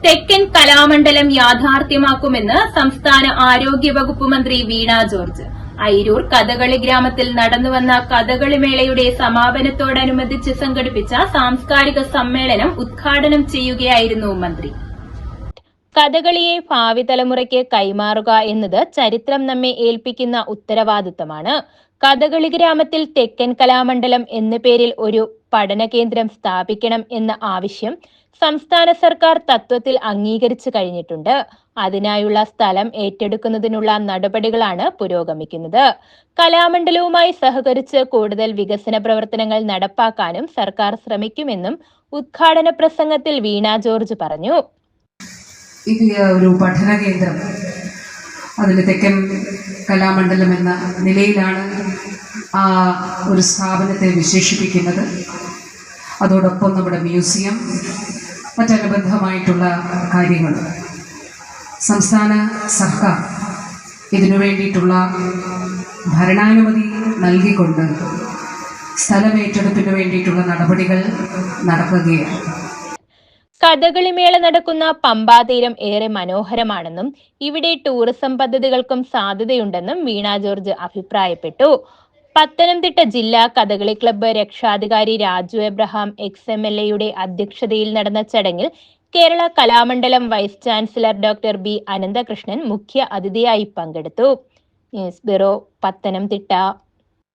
തെക്കൻ കലാമണ്ഡലം യാഥാർത്ഥ്യമാക്കുമെന്ന് സംസ്ഥാന ആരോഗ്യവകുപ്പ് മന്ത്രി വീണ ജോർജ്. അയിരൂർ കഥകളി ഗ്രാമത്തിൽ നടന്നുവന്ന കഥകളി മേളയുടെ സമാപനത്തോടനുബന്ധിച്ച് സംഘടിപ്പിച്ച സാംസ്കാരിക സമ്മേളനം ഉദ്ഘാടനം ചെയ്യുകയായിരുന്നു മന്ത്രി. കഥകളിയെ ഭാവി തലമുറയ്ക്ക് കൈമാറുക എന്നത് ചരിത്രം നമ്മെ ഏൽപ്പിക്കുന്ന ഉത്തരവാദിത്തമാണ്. കഥകളി ഗ്രാമത്തിൽ തെക്കൻ കലാമണ്ഡലം എന്ന പേരിൽ ഒരു പഠന കേന്ദ്രം സ്ഥാപിക്കണം എന്ന ആവശ്യം സംസ്ഥാന സർക്കാർ തത്വത്തിൽ അംഗീകരിച്ചു കഴിഞ്ഞിട്ടുണ്ട്. അതിനായുള്ള സ്ഥലം ഏറ്റെടുക്കുന്നതിനുള്ള നടപടികളാണ് പുരോഗമിക്കുന്നത്. കലാമണ്ഡലവുമായി സഹകരിച്ച് കൂടുതൽ വികസന പ്രവർത്തനങ്ങൾ നടപ്പാക്കാനും സർക്കാർ ശ്രമിക്കുമെന്നും ഉദ്ഘാടന പ്രസംഗത്തിൽ വീണ ജോർജ് പറഞ്ഞു. ഇത് ഒരു പഠന കേന്ദ്രം, അതിൽ തെക്കൻ കലാമണ്ഡലം എന്ന നിലയിലാണ് ആ ഒരു സ്ഥാപനത്തെ വിശേഷിപ്പിക്കുന്നത്. അതോടൊപ്പം നമ്മുടെ മ്യൂസിയം, മറ്റനുബന്ധമായിട്ടുള്ള കാര്യങ്ങൾ സംസ്ഥാന സർക്കാർ ഇതിനു വേണ്ടിയിട്ടുള്ള ഭരണാനുമതി നൽകിക്കൊണ്ട് സ്ഥലമേറ്റെടുപ്പിന് വേണ്ടിയിട്ടുള്ള നടപടികൾ നടക്കുകയാണ്. കഥകളിമേള നടക്കുന്ന പമ്പാതീരം ഏറെ മനോഹരമാണെന്നും ഇവിടെ ടൂറിസം പദ്ധതികൾക്കും സാധ്യതയുണ്ടെന്നും വീണ ജോർജ് അഭിപ്രായപ്പെട്ടു. പത്തനംതിട്ട ജില്ലാ കഥകളി ക്ലബ്ബ് രക്ഷാധികാരി രാജു എബ്രഹാം XMLA അധ്യക്ഷതയിൽ നടന്ന ചടങ്ങിൽ Kerala Kalamandalam vice chancellor doctor B Ananthakrishnan മുഖ്യ അതിഥിയായി പങ്കെടുത്തു. News bureau, Pathanamthitta.